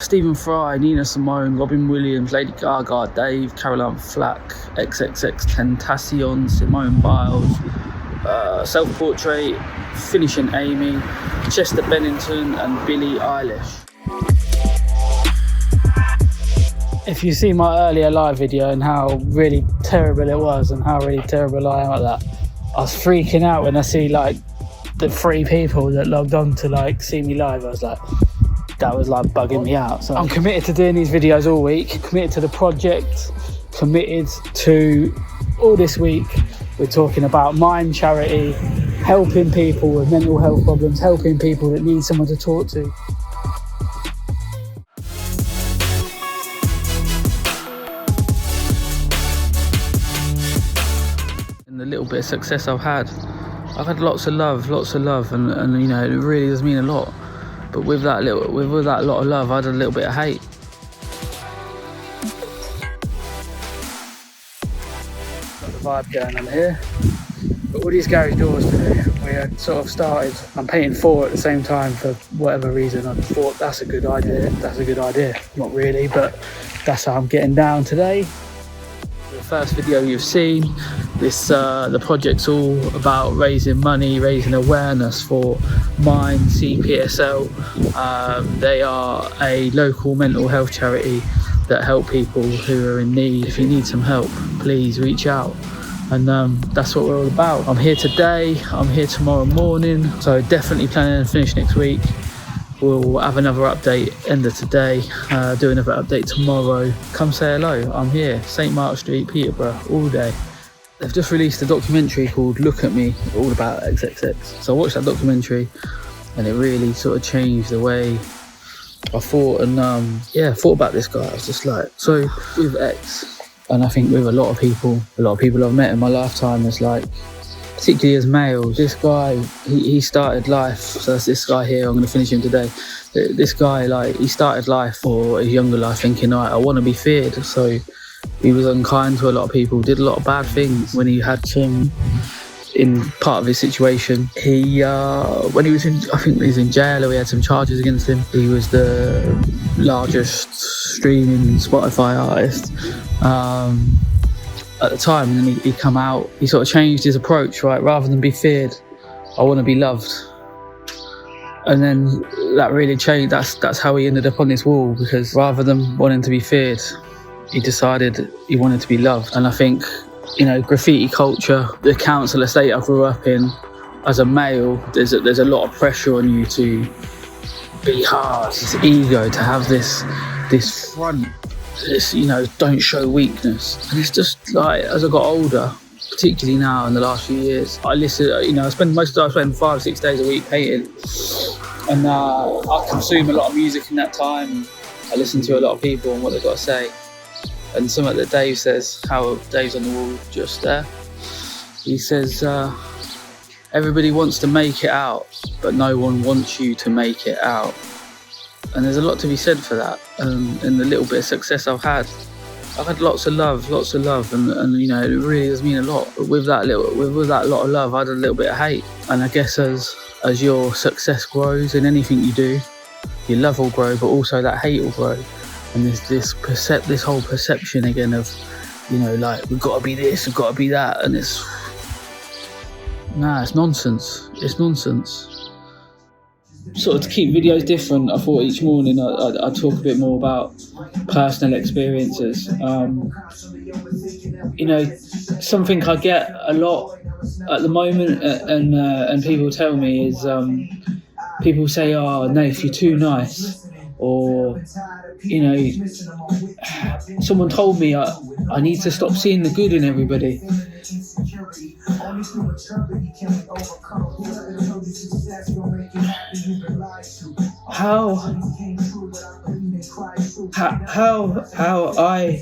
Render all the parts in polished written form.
Stephen Fry, Nina Simone, Robin Williams, Lady Gaga, Dave, Caroline Flack, XXX Tentacion, Simone Biles, Self-Portrait, Finishing Amy, Chester Bennington and Billie Eilish. If you see my earlier live video and how really terrible it was and how really terrible I am at that, I was freaking out when I see like the 3 people that logged on to like see me live. I was like, that was like bugging me out. So I'm committed to doing these videos all week, committed to the project, committed to all this week. We're talking about Mind charity, helping people with mental health problems, helping people that need someone to talk to. And the little bit of success I've had lots of love, and you know, it really does mean a lot. But with that lot of love, I had a little bit of hate. Got the vibe going on here. But all these garage doors to do. We had sort of started. I'm painting 4 at the same time for whatever reason. I thought that's a good idea. Not really, but that's how I'm getting down today. The first video you've seen, the project's all about raising money, raising awareness for Mind CPSL. They are a local mental health charity that help people who are in need. If you need some help, please reach out. And that's what we're all about. I'm here today, I'm here tomorrow morning, so definitely planning to finish next week. We'll have another update end of today, do another update tomorrow. Come say hello, I'm here, St Mark Street, Peterborough, all day. They've just released a documentary called Look at Me, all about XXX. So I watched that documentary and it really sort of changed the way I thought, and thought about this guy. I was just like, so with X, and I think with a lot of people I've met in my lifetime, it's like, particularly as males, this guy, he started life, so that's this guy here, I'm going to finish him today. This guy, like, he started life, or his younger life, thinking, I want to be feared. So he was unkind to a lot of people, did a lot of bad things. When he had some, in part of his situation, when he was in, I think he was in jail, or he had some charges against him. He was the largest streaming Spotify artist at the time, and then he'd come out, he sort of changed his approach, right? Rather than be feared, I want to be loved. And then that really changed. That's how he ended up on this wall, because rather than wanting to be feared, he decided he wanted to be loved. And I think, you know, graffiti culture, the council estate I grew up in as a male, there's a lot of pressure on you to be hard, this ego, to have this front, this, you know, don't show weakness. And it's just like, as I got older, particularly now in the last few years, I listen, you know, I spend 5-6 days a week painting, and I consume a lot of music in that time. I listen to a lot of people and what they've got to say. And something that Dave says, how Dave's on the wall just there, he says, everybody wants to make it out, but no one wants you to make it out. And there's a lot to be said for that. And the little bit of success I've had lots of love, and you know, it really does mean a lot. But with that lot of love, I had a little bit of hate. And I guess as your success grows in anything you do, your love will grow, but also that hate will grow. And there's this whole perception again of, you know, like, we've got to be this, we've got to be that, and it's nonsense. It's nonsense. Sort of to keep videos different, I thought each morning I'd talk a bit more about personal experiences. You know, something I get a lot at the moment, and people tell me is, people say, "Oh, Nath, you're too nice," or, you know, someone told me I need to stop seeing the good in everybody. How I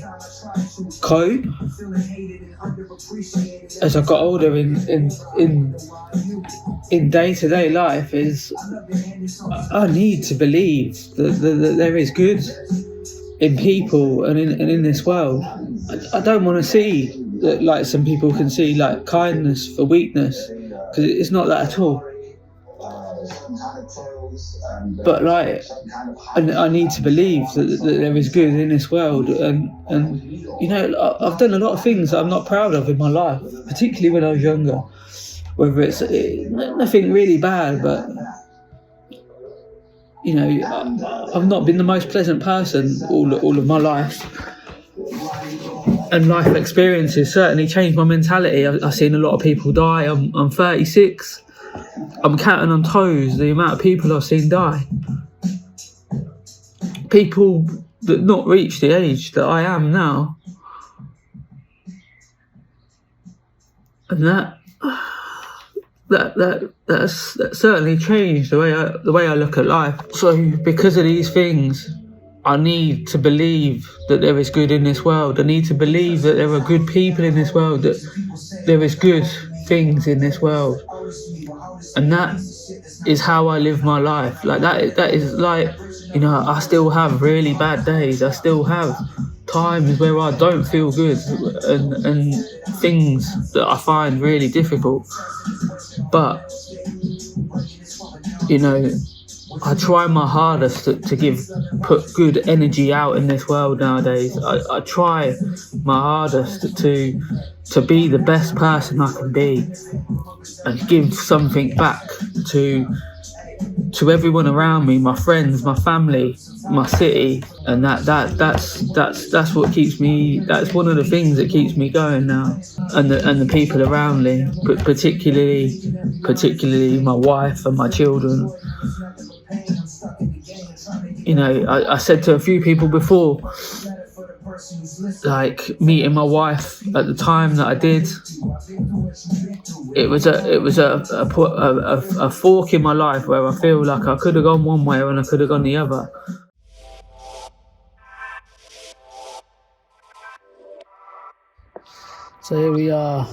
cope as I got older in day-to-day life is, I need to believe that there is good in people and in this world. I don't want to see that, like some people can see, like, kindness for weakness, because it's not that at all. But like, I need to believe that there is good in this world, and you know, I've done a lot of things that I'm not proud of in my life, particularly when I was younger. Whether it's nothing really bad, but you know, I've not been the most pleasant person all of my life. And life experiences certainly changed my mentality. I've seen a lot of people die. I'm 36. I'm counting on toes the amount of people I've seen die. People that not reached the age that I am now. And that's certainly changed the way I look at life. So because of these things, I need to believe that there is good in this world. I need to believe that there are good people in this world, that there is good things in this world. And that is how I live my life. Like that is like, you know, I still have really bad days. I still have times where I don't feel good and things that I find really difficult. But, you know, I try my hardest to put good energy out in this world nowadays. I try my hardest to be the best person I can be and give something back to everyone around me, my friends, my family, my city, and that's what keeps me. That's one of the things that keeps me going now, and the people around me, but particularly my wife and my children. You know, I said to a few people before, like meeting my wife at the time that I did, it was a fork in my life where I feel like I could have gone one way and I could have gone the other. So here we are.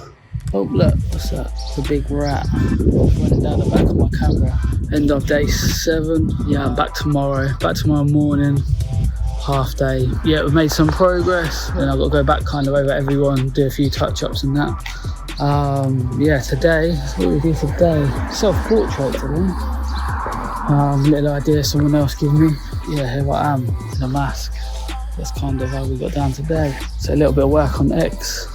Oh look, what's that? It's a big rat running down the back of my camera. End of day 7. Yeah, I'm back tomorrow morning, half day. Yeah, we've made some progress, and I've got to go back kind of over everyone, do a few touch-ups and that. Yeah, today, what we do today, self-portrait today. Little idea someone else gave me. Yeah, here I am in a mask. That's kind of how we got down today. So a little bit of work on X.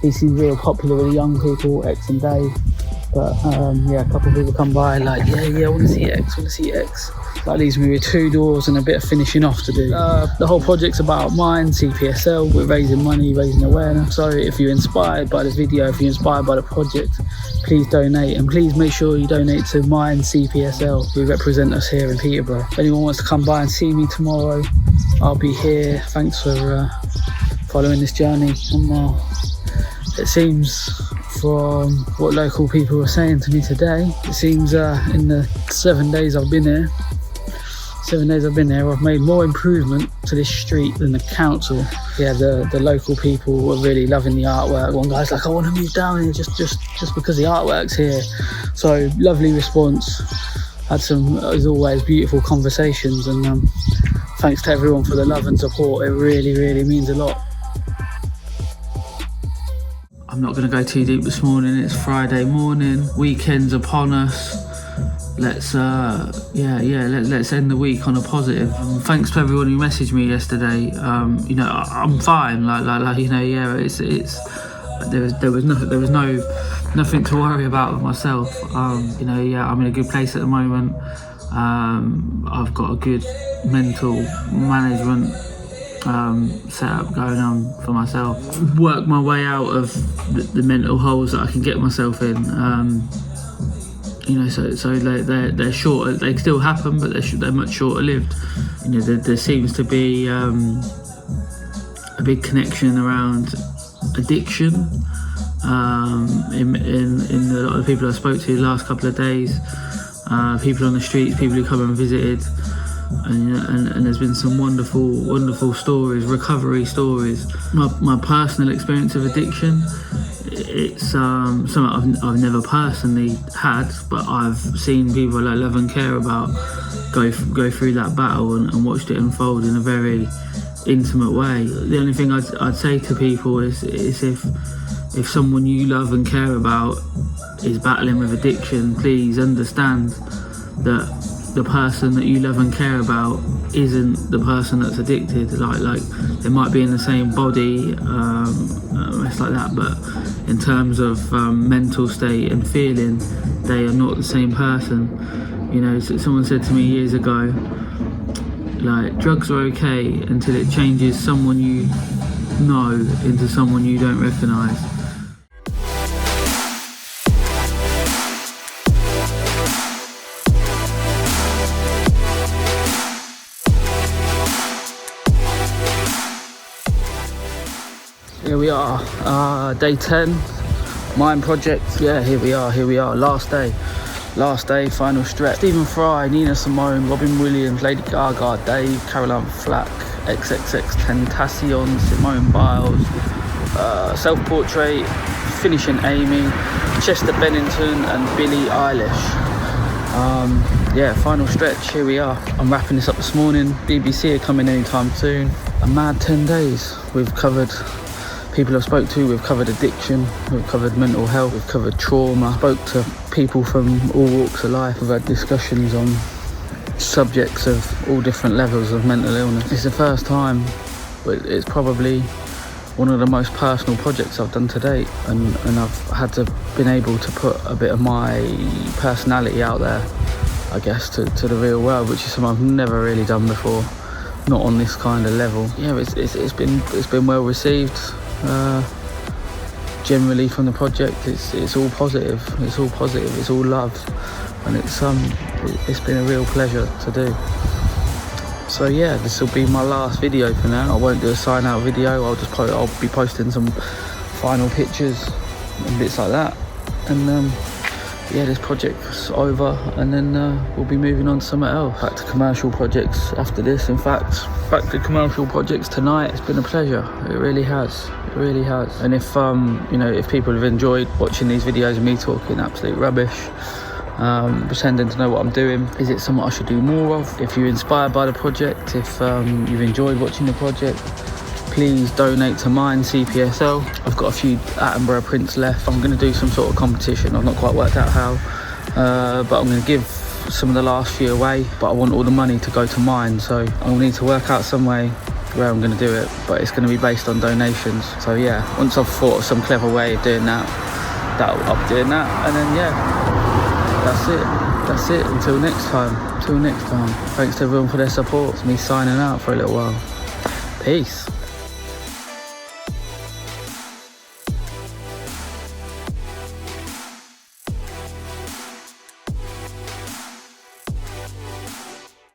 He seems real popular with the young people, X and Dave. But yeah, a couple of people come by like, yeah, I want to see X. That leaves me with 2 doors and a bit of finishing off to do. The whole project's about Mind CPSL. We're raising money, raising awareness. So if you're inspired by the video, if you're inspired by the project, please donate, and please make sure you donate to Mind CPSL. We represent us here in Peterborough. If anyone wants to come by and see me tomorrow, I'll be here. Thanks for following this journey. And it seems, from what local people were saying to me today, it seems in the 7 days I've been here, I've made more improvement to this street than the council. Yeah, the local people were really loving the artwork. One guy's like, I want to move down here just because the artwork's here. So lovely response. Had some, as always, beautiful conversations, and thanks to everyone for the love and support. It really, really means a lot. I'm not going to go too deep this morning. It's Friday morning, weekend's upon us. Let's let's end the week on a positive. Thanks to everyone who messaged me yesterday. You know, I'm fine. Like you know, yeah, it's there was nothing to worry about with myself. You know, yeah, I'm in a good place at the moment. I've got a good mental management setup going on for myself. Work my way out of the mental holes that I can get myself in. You know, so they're shorter. They still happen, but they're much shorter lived. You know, there seems to be a big connection around addiction in a lot of people I spoke to the last couple of days. People on the streets, people who come and visited. And there's been some wonderful stories, recovery stories. My personal experience of addiction, it's something I've never personally had, but I've seen people I love and care about go through that battle and watched it unfold in a very intimate way. The only thing I'd say to people is if someone you love and care about is battling with addiction, please understand that the person that you love and care about isn't the person that's addicted. Like they might be in the same body, it's like that, but in terms of mental state and feeling, they are not the same person. You know, someone said to me years ago, like, drugs are okay until it changes someone you know into someone you don't recognise. Here we are, day 10, Mind project. Yeah, here we are, last day, final stretch. Stephen Fry, Nina Simone, Robin Williams, Lady Gaga, Dave, Caroline Flack, XXX Tentacion, Simone Biles, self-portrait, finishing Amy, Chester Bennington and Billie Eilish. Yeah, final stretch, here we are. I'm wrapping this up this morning. BBC are coming anytime soon. A mad 10 days. We've covered people I've spoke to, we've covered addiction, we've covered mental health, we've covered trauma, spoke to people from all walks of life, we've had discussions on subjects of all different levels of mental illness. It's the first time, but it's probably one of the most personal projects I've done to date, and I've had to been able to put a bit of my personality out there, I guess, to the real world, which is something I've never really done before, not on this kind of level. Yeah, it's been well received. Generally from the project, it's all positive, it's all love, and it's been a real pleasure to do. So yeah, this will be my last video for now. I won't do a sign out video. I'll be posting some final pictures and bits like that, and yeah, this project's over, and then we'll be moving on to something else. Back to commercial projects after this. In fact, back to commercial projects tonight. It's been a pleasure. It really has. And if you know, if people have enjoyed watching these videos of me talking absolute rubbish, pretending to know what I'm doing, is it something I should do more of? If you're inspired by the project, if you've enjoyed watching the project, please donate to Mind CPSL. I've got a few Attenborough prints left. I'm going to do some sort of competition. I've not quite worked out how, but I'm going to give some of the last few away, but I want all the money to go to Mind, so I'll need to work out some way where I'm going to do it, but it's going to be based on donations. So yeah, once I've thought of some clever way of doing that, I'll be doing that, and then yeah, that's it until next time. Thanks to everyone for their support. It's me signing out for a little while. Peace.